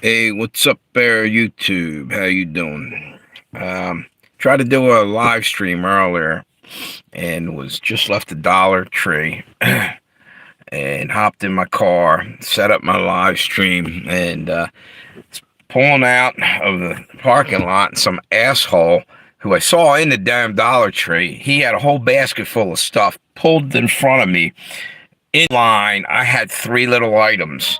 Hey, what's up there, YouTube? How you doing? Um, Tried to do a live stream earlier and was just left the Dollar Tree and hopped in my car, set up my live stream, and pulling out of the parking lot. And some asshole who I saw in the damn Dollar Tree, he had a whole basket full of stuff pulled in front of me in line. I had three little items.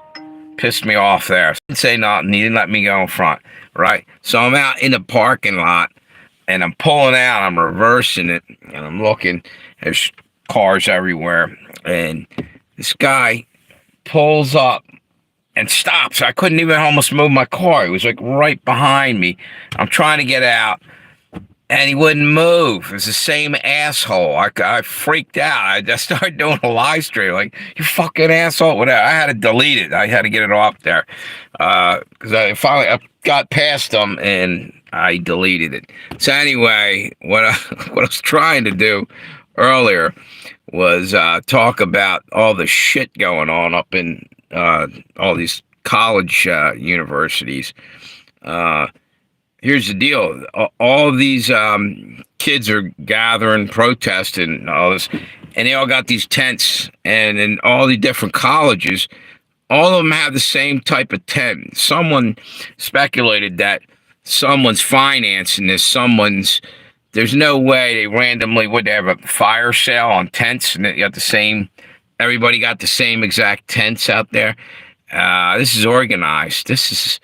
Pissed me off there. Didn't say nothing. He didn't let me go in front, right? So I'm out in the parking lot and I'm pulling out. I'm reversing it and I'm looking. There's cars everywhere. And this guy pulls up and stops. I couldn't even almost move my car. He was like right behind me. I'm trying to get out and he wouldn't move. It was the same asshole. I freaked out. I just started doing a live stream, like, you fucking asshole. Whatever. I had to delete it. I had to get it off there because I got past them and I deleted it. So anyway, what I was trying to do earlier was talk about all the shit going on up in all these college universities. Uh, Here's the deal: all these kids are gathering, protesting, and all this, and they all got these tents. And in all the different colleges, all of them have the same type of tent. Someone speculated that someone's financing this. There's no way they randomly would have a fire sale on tents, and they got the same. Everybody got the same exact tents out there. This is organized. This is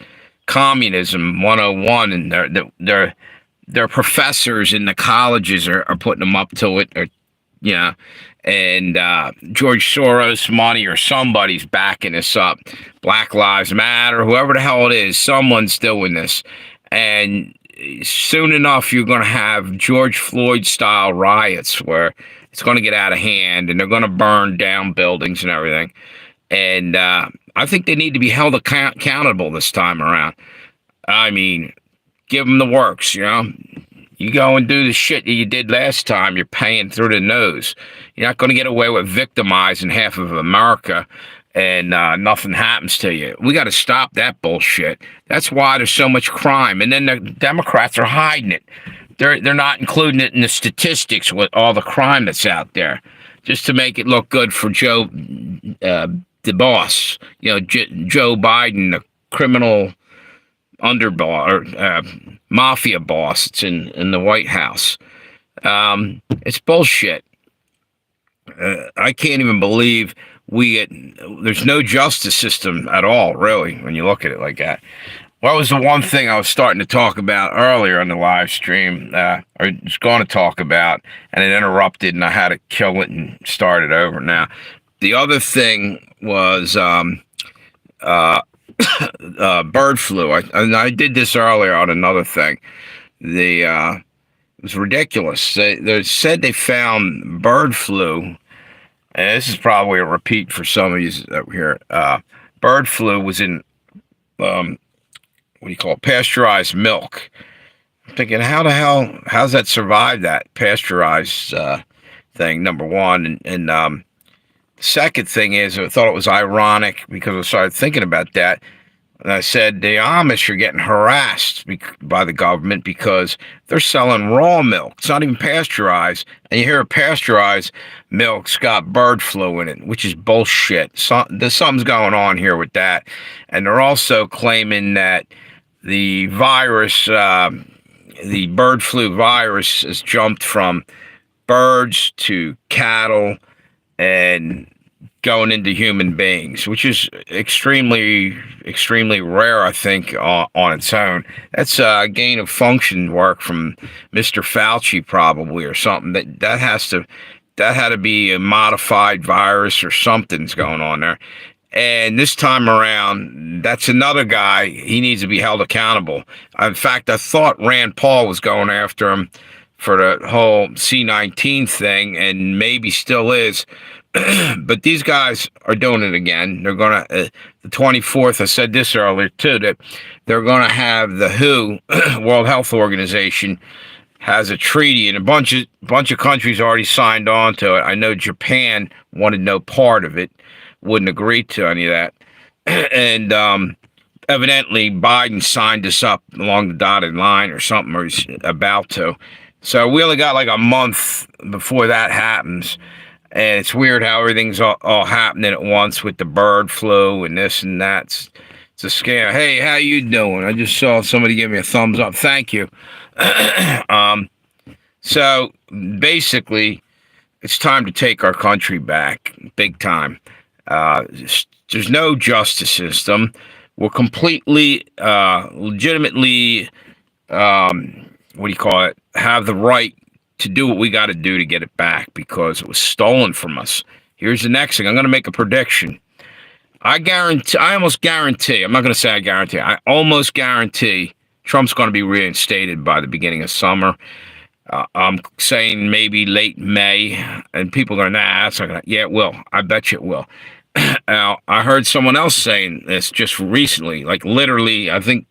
communism 101, and their professors in the colleges are putting them up to it, or and George Soros money or somebody's backing this up. Black Lives Matter, whoever the hell it is, someone's doing this, and soon enough you're going to have George Floyd style riots where it's going to get out of hand and they're going to burn down buildings and everything. And I think they need to be held accountable this time around. I mean, give them the works, You go and do the shit that you did last time, you're paying through the nose. You're not going to get away with victimizing half of America and nothing happens to you. We got to stop that bullshit. That's why there's so much crime. And then the Democrats are hiding it. They're not including it in the statistics with all the crime that's out there, just to make it look good for Joe, the boss, Joe Biden, the criminal underboss or mafia boss. It's in the White House. It's bullshit. I can't even believe there's no justice system at all, really, when you look at it like that. What was the one thing I was starting to talk about earlier on the live stream, or was going to talk about, and it interrupted, and I had to kill it and start it over now. The other thing was bird flu. I did this earlier on another thing. It was ridiculous. They said they found bird flu, and this is probably a repeat for some of you that were here. Bird flu was in what do you call it, pasteurized milk. I'm thinking, how's that survive that pasteurized thing? Number one, and second thing is, I thought it was ironic because I started thinking about that. And I said, the Amish are getting harassed by the government because they're selling raw milk. It's not even pasteurized. And you hear pasteurized milk's got bird flu in it, which is bullshit. There's something's going on here with that. And they're also claiming that the virus, the bird flu virus, has jumped from birds to cattle and going into human beings, which is extremely, extremely rare, I think, on its own. That's gain of function work from Mr. Fauci, probably, or something. That had to be a modified virus or something's going on there. And this time around, that's another guy. He needs to be held accountable. In fact, I thought Rand Paul was going after him for the whole C-19 thing, and maybe still is. But these guys are doing it again. They're going to, the 24th, I said this earlier too, that they're going to have the WHO, World Health Organization, has a treaty, and a bunch of countries already signed on to it. I know Japan wanted no part of it, wouldn't agree to any of that. And evidently Biden signed us up along the dotted line or something, or he's about to. So we only got like a month before that happens. And it's weird how everything's all happening at once with the bird flu and this and that. It's a scare. Hey, how you doing? I just saw somebody give me a thumbs up. Thank you. um, so basically, it's time to take our country back, big time. There's no justice system. We're completely, legitimately, what do you call it? Have the right to do what we got to do to get it back because it was stolen from us. Here's the next thing. I'm going to make a prediction. I almost guarantee, I'm not going to say I guarantee, I almost guarantee Trump's going to be reinstated by the beginning of summer. I'm saying maybe late May, and people are going, nah, that's not going to, yeah, it will. I bet you it will. Now, I heard someone else saying this just recently, like literally, I think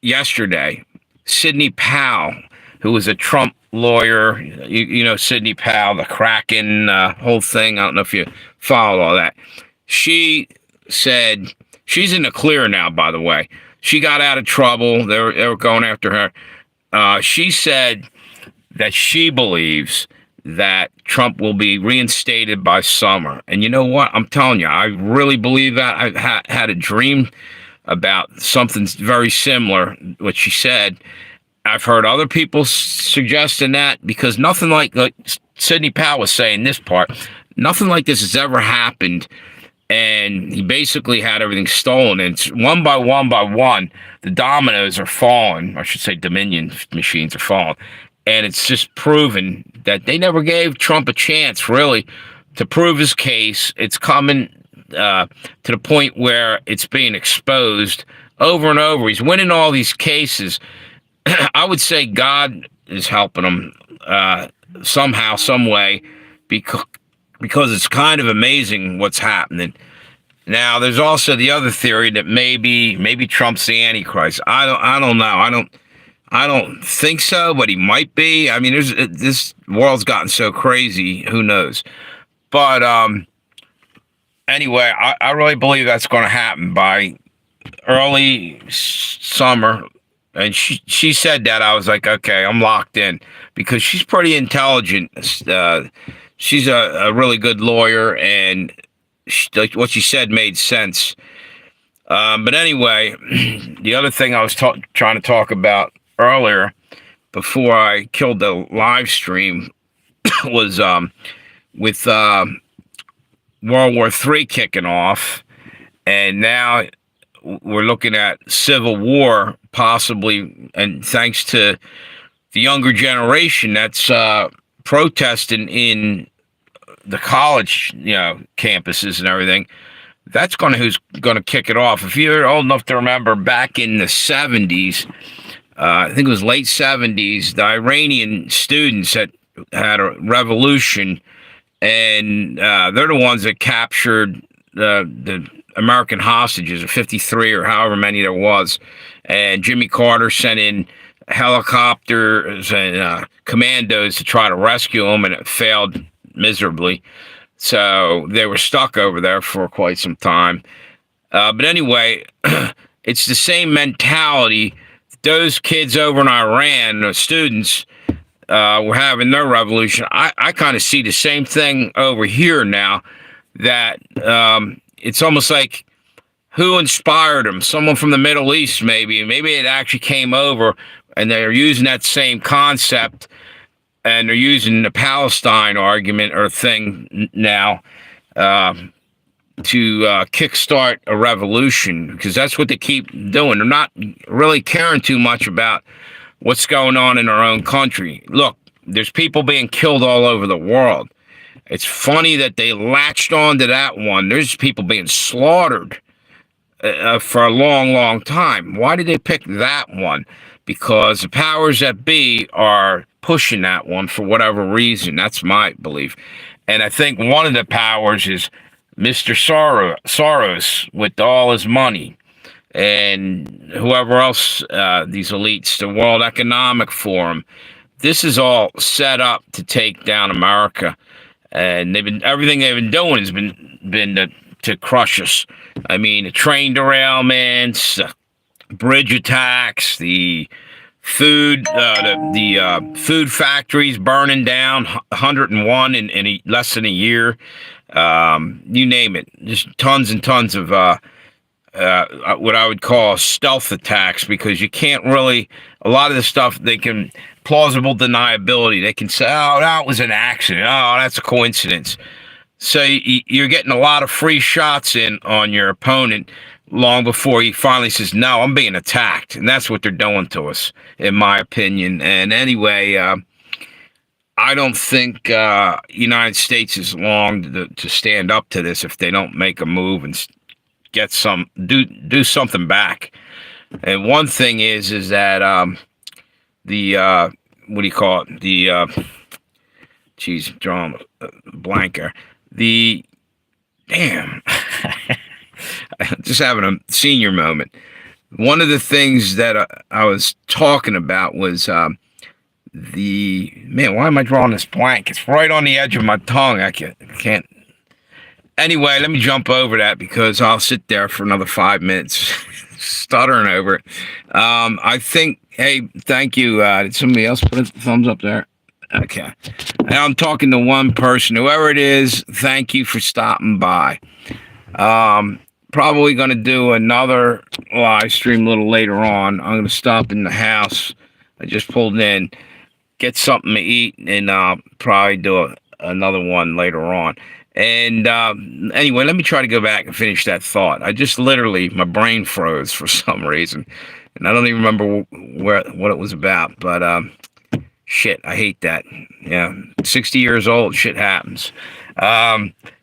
yesterday, Sidney Powell, who was a Trump lawyer, you know Sidney Powell, the Kraken whole thing. I don't know if you followed all that. She said, she's in the clear now, by the way. She got out of trouble. They were going after her. She said that she believes that Trump will be reinstated by summer. And you know what? I'm telling you, I really believe that. I've had a dream about something very similar, what she said. I've heard other people suggesting that because nothing like Sidney Powell was saying this part, nothing like this has ever happened. And he basically had everything stolen. And one by one, the dominoes are falling. I should say Dominion machines are falling. And it's just proven that they never gave Trump a chance, really, to prove his case. It's coming to the point where it's being exposed over and over. He's winning all these cases. I would say God is helping him somehow, some way, because it's kind of amazing what's happening. Now, there's also the other theory that maybe Trump's the Antichrist. I don't know. I don't think so, but he might be. I mean, this world's gotten so crazy. Who knows? But anyway, I really believe that's going to happen by early summer. And she said that. I was like, okay, I'm locked in because she's pretty intelligent. She's a really good lawyer, and what she said made sense. But anyway, the other thing I was trying to talk about earlier before I killed the live stream was with World War III kicking off, and now we're looking at civil war possibly, and thanks to the younger generation that's protesting in the college, campuses and everything. That's who's going to kick it off. If you're old enough to remember, back in the 70s, I think it was late 70s, the Iranian students had a revolution, and they're the ones that captured the American hostages, or 53 or however many there was. And Jimmy Carter sent in helicopters and commandos to try to rescue them, and it failed miserably. So they were stuck over there for quite some time. But anyway, it's the same mentality. Those kids over in Iran, the students, were having their revolution. I kind of see the same thing over here now, that it's almost like, who inspired them? Someone from the Middle East, maybe. Maybe it actually came over, and they're using that same concept, and they're using the Palestine argument or thing now to kickstart a revolution, because that's what they keep doing. They're not really caring too much about what's going on in their own country. Look, there's people being killed all over the world. It's funny that they latched on to that one. There's people being slaughtered for a long, long time. Why did they pick that one? Because the powers that be are pushing that one for whatever reason. That's my belief. And I think one of the powers is Mr. Soros with all his money, and whoever else, these elites, the World Economic Forum. This is all set up to take down America. And everything they've been doing has been to crush us. I mean, the train derailments, bridge attacks, the food factories burning down, 101 in less than a year. You name it, just tons and tons of what I would call stealth attacks, because you can't really, a lot of the stuff they can, plausible deniability. They can say, oh, that was an accident. Oh, that's a coincidence. So you're getting a lot of free shots in on your opponent long before he finally says, no, I'm being attacked. And that's what they're doing to us, in my opinion. And anyway, I don't think United States is long to stand up to this if they don't make a move and get do something back. And one thing is that the what do you call it? The geez, drawing a blanker. The damn, just having a senior moment. One of the things that I was talking about was the man. Why am I drawing this blank? It's right on the edge of my tongue. I can't. Anyway, let me jump over that because I'll sit there for another 5 minutes stuttering over it. I think, hey, thank you. Did somebody else put a thumbs up there? Okay. Now I'm talking to one person, whoever it is, thank you for stopping by. Probably going to do another live stream a little later on. I'm going to stop in the house. I just pulled in, get something to eat, and probably do another one later on. And anyway, let me try to go back and finish that thought. I just literally, my brain froze for some reason, and I don't even remember what it was about. But shit, I hate that. Yeah, 60 years old, shit happens.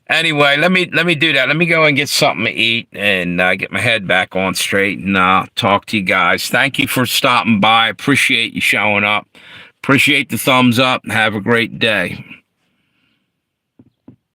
Anyway, let me do that. Let me go and get something to eat and get my head back on straight and talk to you guys. Thank you for stopping by. Appreciate you showing up. Appreciate the thumbs up. Have a great day.